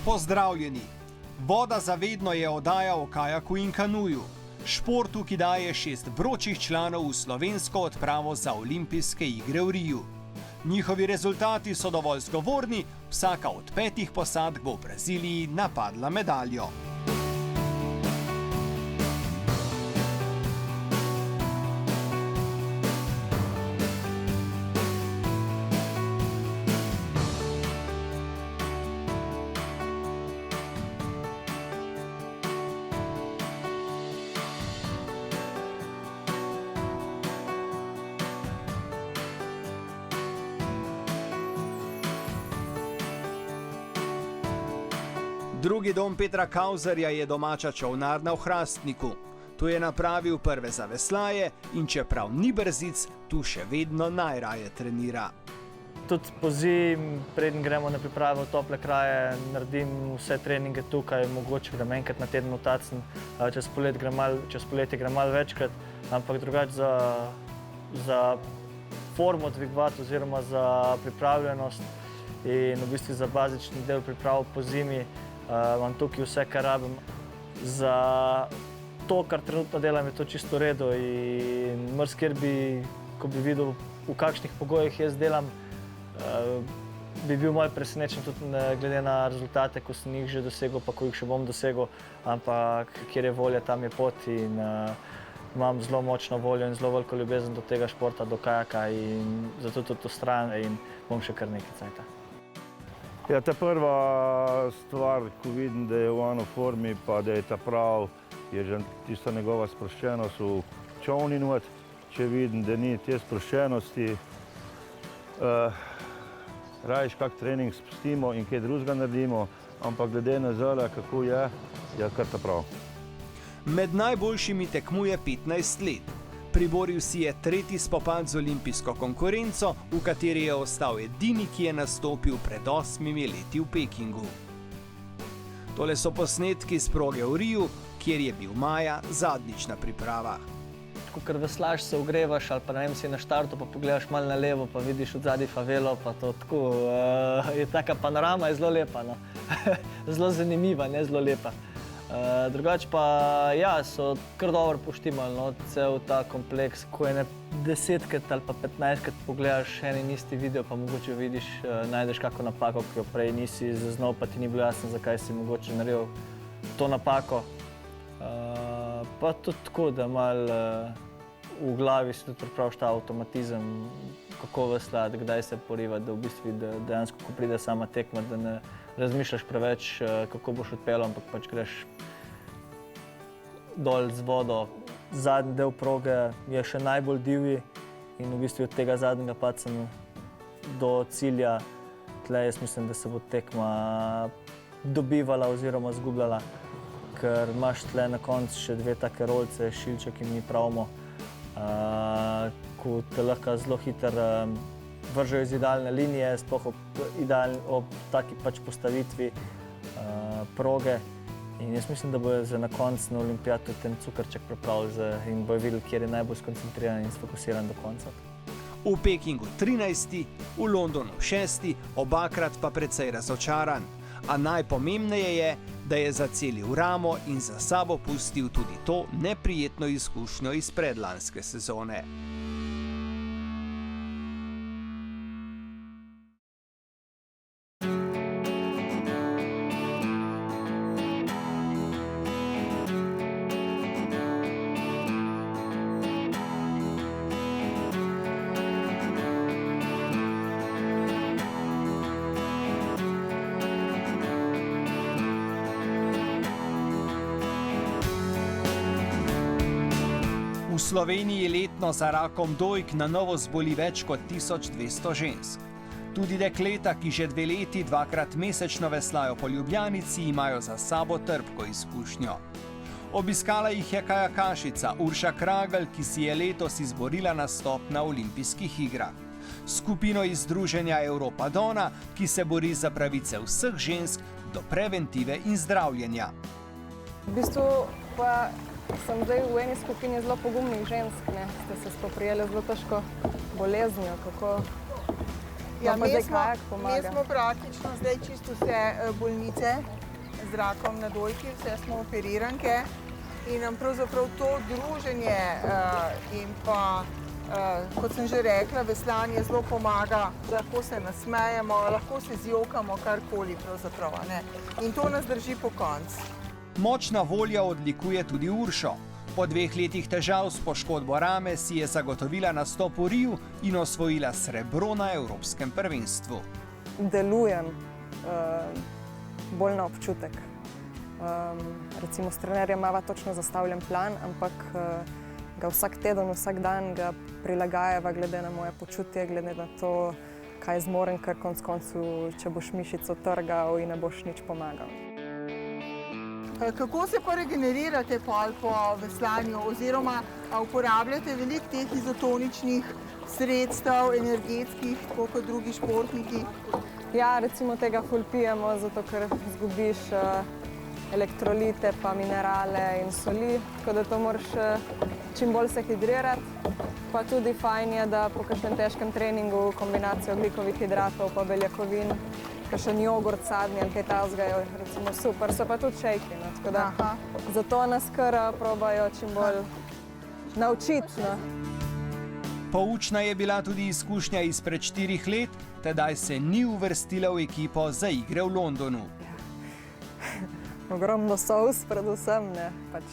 Pozdravljeni! Voda za vedno je oddaja o kajaku in kanuju. Športu, ki daje 6 vročih članov v slovensko odpravo za olimpijske igre v Riju. Njihovi rezultati so dovolj zgovorni, vsaka od 5 posadk bo v Braziliji napadla medaljo. Drugi dom Petra Kauzerja je domača čolnarna v Hrastniku. Tu je napravil prve zaveslaje in čeprav ni brzic, tu še vedno najraje trenira. Tudi pozimi, preden gremo na priprave v tople kraje, naredim vse treninge tukaj, mogoče grem enkrat na teden v Tacen, čez poletje grem malo večkrat, ampak drugače za formo dvigovati oziroma za pripravljenost in v bistvu za bazični del priprav pozimi, imam tukaj vse, kar rabim. Za to, kar trenutno delam, je to čisto v redu in marsikjer bi, ko bi videl, v kakšnih pogojih jaz delam, bi bil malo presenečen tudi glede na rezultate, ko sem jih že dosegel, pa ko jih še bom dosegel, ampak kjer je volja, tam je pot in imam zelo močno voljo in zelo veliko ljubezen do tega športa, do kajaka in zato tudi vztrajam in bom še kar nekaj cajta. Ja, ta prva stvar, ko vidim, da je v eno formi, pa da je ta prav, je že tista njegova sproščenost v čolni not. Če vidim, da ni te sproščenosti, rajš kak trening spustimo in kaj drugega naredimo, ampak glede na zdaj, kako je kar ta prav. Med najboljšimi tekmuje 15 let. Priboril si je 3. spopad z olimpijsko konkurenco, v kateri je ostal edini, ki je nastopil pred 8 leti v Pekingu. Tole so posnetki s proge v Riju, kjer je bil maja zadnjič na pripravah. Ko veslaš, se ogrevaš ali pa ne vem, si na štartu, pa pogledaš malo na levo, pa vidiš od zadaj favelo, pa to tako, je taka panorama, je zelo lepa, no. Zelo zanimiva, ne zelo lepa. Drugače pa, ja, so kar dobro poštimali, no, cel ta kompleks, ko je 10krat ali pa 15krat pogledaš en in isti video, pa mogoče vidiš, najdeš kako napako, ki jo prej nisi zaznal, pa ti ni bilo jasno, zakaj si mogoče naredil to napako. Pa tudi tako, da malo v glavi si tudi pripraviš ta avtomatizem, kako veslati, kdaj se porivati, da v bistvu dejansko, ko pride sama tekma, da ne razmišljaš preveč, kako boš odpeljal, ampak pač greš dol z vodo. Zadnji del proge je še najbolj divji in v bistvu od tega zadnjega padca do cilja, tle jaz mislim, da se bo tekma dobivala oziroma zgubljala, ker imaš tle na koncu še 2 take rolce, šilče, ki mi pravimo, ko te lahko zelo hitro vržejo iz idealne linije, sploh ob taki pač postavitvi proge. In jaz mislim, da bojo za na koncu na olimpijadu ten cukrček pripravili in bojo videli, kjer je najbolj skoncentriran in sfokusiran do konca. V Pekingu 13., v Londonu 6., obakrat pa precej razočaran. A najpomembneje je, da je zacelil ramo in za sabo pustil tudi to neprijetno izkušnjo iz predlanske sezone. V Sloveniji letno za rakom dojk na novo zboli več kot 1200 žensk. Tudi dekleta, ki že 2 leti 2-krat mesečno veslajo po Ljubljanici, imajo za sabo trpko izkušnjo. Obiskala jih je kajakašica Urša Kragelj, ki si je letos izborila nastop na olimpijskih igrah. Skupino iz združenja Europadona, ki se bori za pravice vseh žensk do preventive in zdravljenja. V bistvu pa sem zdaj v eni skupini zelo pogumnih žensk, ste se spoprijeli zelo težko boleznijo, kako Ja, pa zdaj kajak Mi pomaga. smo praktično zdaj čisto vse bolnice z rakom na dojki, vse smo operiranke in nam pravzaprav to druženje in pa, kot sem že rekla, veslanje zelo pomaga. Lahko se nasmejemo, lahko se zjokamo, karkoli pravzaprav, a ne. In to nas drži po koncu. Močna volja odlikuje tudi Uršo. Po 2 letih težav s poškodbo rame si je zagotovila nastop v Riu in osvojila srebro na Evropskem prvenstvu. Delujem bolj na občutek. Recimo s trenerjem imava točno zastavljen plan, ampak ga vsak teden, vsak dan ga prilagajava glede na moje počutje, glede na to, kaj zmorem, ker konec koncev, če boš mišico trgal in ne boš nič pomagal. Kako se pa regenerirate pol po veslanju oziroma uporabljate veliko teh izotoničnih sredstev, energetskih, tako kot drugi športniki? Ja, recimo tega ful pijemo, zato ker izgubiš elektrolite, pa minerale in soli, tako da to moraš čim bolj se hidrirati. Pa tudi fajn je, da po kakšnem težkem treningu kombinacijo ogljikovih hidratov pa beljakovin, kakšen jogurt sadni ali kaj takega je recimo super, so pa tudi šejki, no, tako da zato nas kar probajo čim bolj naučiti, no. Poučna je bila tudi izkušnja izpred 4 let, tedaj se ni uvrstila v ekipo za igre v Londonu. Ogromno solz predvsem, ne. Pač,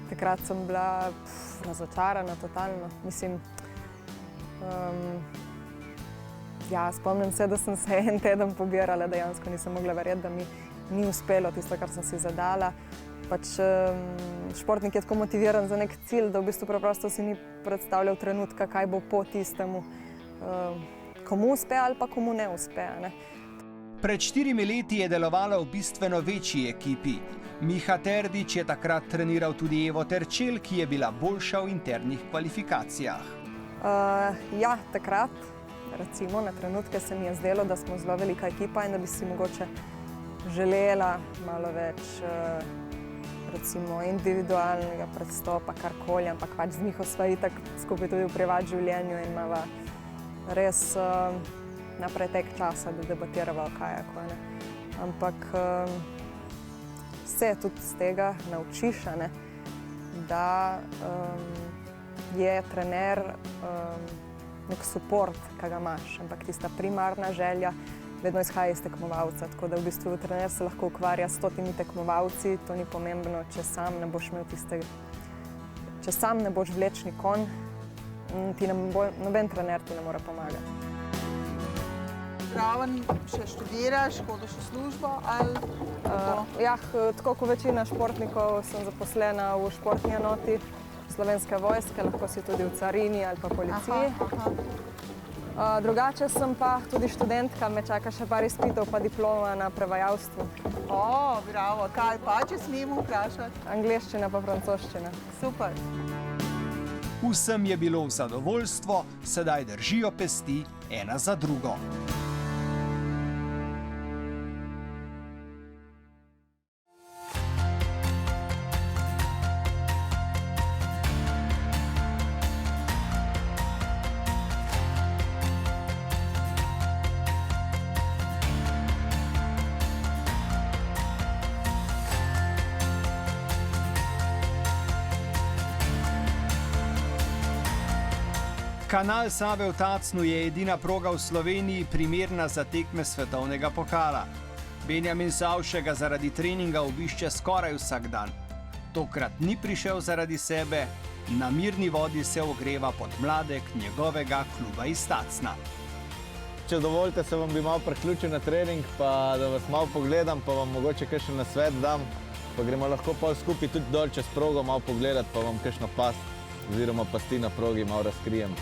takrat sem bila razočarana totalno. Mislim, ja, spomnim se, da sem se en teden pobirala, dejansko nisem mogla verjeti, da mi ni uspelo tisto, kar sem si zadala. Pač, športnik je tako motiviran za nek cilj, da v bistvu preprosto si ni predstavljal trenutka, kaj bo po tistemu, komu uspe ali pa komu ne uspe, ne. Pred 4 leti je delovala v bistveno večji ekipi. Miha Terdić je takrat treniral tudi Evo Terčelj, ki je bila boljša v internih kvalifikacijah. Ja, takrat, recimo, na trenutke se mi je zdelo, da smo zelo velika ekipa in da bi si mogoče želela malo več recimo individualnega predstopa, karkoli, ampak pač z Miho sva itak skupaj tudi v privat življenju in imava res na pretek časa, da debatirava o kajaku, ne. Ampak se tudi z tega naučiš, ne, da je trener nek suport, ki ga imaš, ampak tista primarna želja vedno izhaja iz tekmovalca, tako da v bistvu trener se lahko ukvarja s 100 tekmovalci, to ni pomembno, če sam ne boš imel tistega, če sam ne boš vlečni konj, noben trener ti ne more pomagati. Zraven še študiraš, hodiš v službo ali kako? Ja, tako kot večina športnikov sem zaposlena v športni enoti Slovenske vojske, lahko si tudi v carini ali pa policiji. Drugače sem pa tudi študentka, me čaka še par izpitov pa diploma na prevajalstvu. Bravo, kaj pa, če smemo vprašati? Angleščina pa francoščina. Super. Vsem je bilo v zadovoljstvo, sedaj držijo pesti ena za drugo. Kanal Save v Tacnu je edina proga v Sloveniji primerna za tekme svetovnega pokala. Benjamin Savše ga zaradi treninga obišče skoraj vsak dan. Tokrat ni prišel zaradi sebe, na mirni vodi se ogreva pod mladek njegovega kluba iz Tacna. Če dovolite, se vam bi malo priključil na trening, pa da vas malo pogledam, pa vam mogoče kakšen nasvet dam, pa gremo lahko pol skupaj tudi dol čez progo malo pogledati, pa vam kakšno past oziroma pasti na progi malo razkrijem.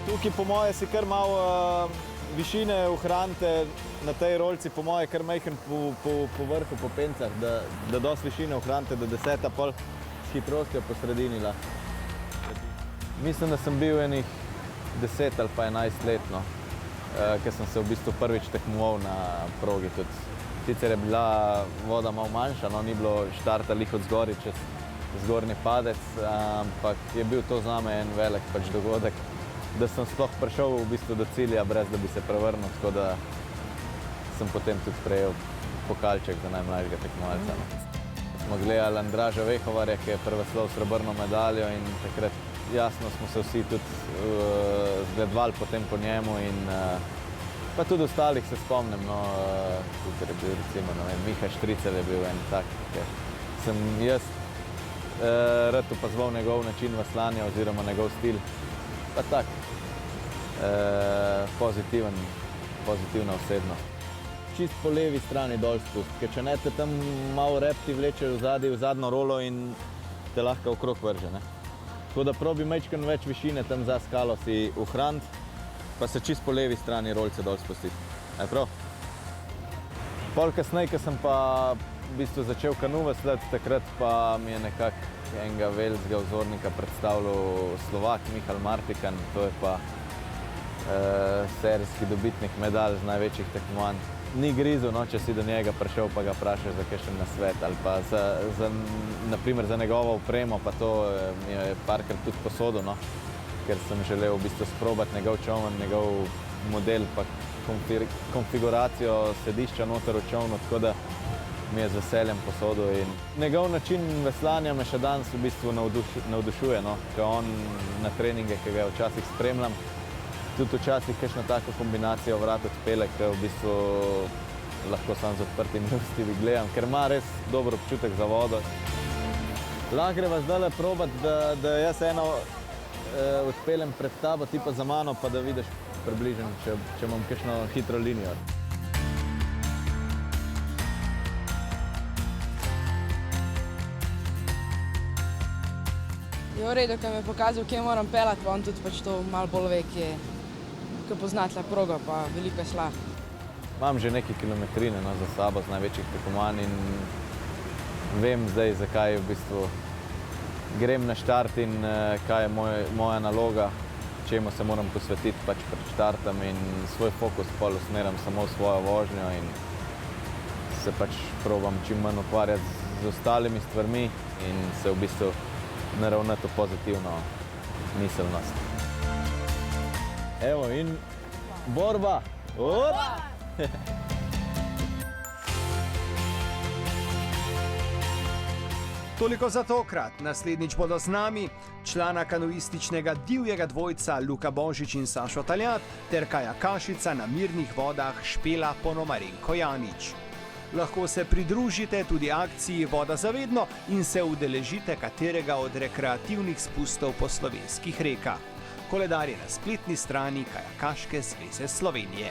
Tukaj po moje si kar malo višine ohranite na tej rolci, po moje kar majhen po vrhu, po pencah, da dosti višine ohranite, da deseta pol s hitrostjo po sredini lahko. Mislim, da sem bil enih 10 ali pa 11 let, no, ker sem se v bistvu prvič tekmoval na progi tudi. Sicer je bila voda malo manjša, no, ni bilo štarta lih od zgori čez zgornji padec, ampak je bil to zame en velik pač dogodek, da sem sploh prišel v bistvu do cilja, brez da bi se prevrnil, tako da sem potem tudi prejel pokalček za najmlajšega tekmovalca. Smo gledali Andraža Vehovarja, ki je preveslal srebrno medaljo in takrat jasno smo se vsi tudi zgledovali potem po njemu in pa tudi ostalih se spomnim, no, tukaj je bil recimo, ne vem, Miha Štricel je bil en tak, ker sem jaz rad opazoval njegov način veslanja oziroma njegov stil, pa tak, pozitivna osebnost. Čist po levi strani dol spust, ker če ne te tam malo rep ti vleče v zadnjo rolo in te lahko okrog vrže, ne. Tako da probi majčkeno več višine tam za skalo si ohraniti, pa se čist po levi strani rolce dol spustiti. Je prav? Pol kasneje, ko sem pa v bistvu začel kanu veslati, takrat pa mi je nekako enega velskega vzornika predstavljal Slovak Michal Martikan, to je pa serijski dobitnik medalj z največjih tekmovanj. Ni grizel, no, če si do njega prišel pa ga vprašaš za kakšen nasvet ali pa naprimer za njegovo opremo, pa to mi je parkrat tudi posodil, no, ker sem želel v bistvu sprobati njegov čovn, njegov model pa konfiguracijo sedišča noter v čovnu, tako da mi je z veseljem posodil in njegov način veslanja me še danes v bistvu navdušuje, no, ker on na treninge, ki ga včasih spremljam, tudi včasih kakšno tako kombinacijo vrat odpele, ki v bistvu lahko sam z odprtimi usti gledam, ker ima res dober občutek za vodo. Lahko greva zdajle probati, da jaz eno odpeljem pred tabo, ti pa za mano, pa da vidiš približno, če imam kakšno hitro linijo. Je v redu, ker mi je pokazal, kje moram pelati, pa on tudi pač to malo bolj ve, ki pozna tle progo, pa veliko vesla. Imam že nekaj kilometrine, no, za sabo z največjih tekmovanj in vem zdaj, zakaj v bistvu grem na štart in kaj je moja naloga, čemu se moram posvetiti pač pred štartom in svoj fokus pol usmeram samo v svojo vožnjo in se pač probam čim manj ukvarjati z ostalimi stvarmi in se v bistvu naravnati v pozitivno miselnost. Evo in borba! Toliko za tokrat. Naslednjič bodo z nami člana kanuističnega divjega dvojca Luka Božič in Sašo Taljat ter kajakašica na mirnih vodah Špela Ponomarenko-Janić. Lahko se pridružite tudi akciji Voda za vedno in se udeležite katerega od rekreativnih spustov po slovenskih rekah. Koledar je na spletni strani Kajakaške zveze Slovenije.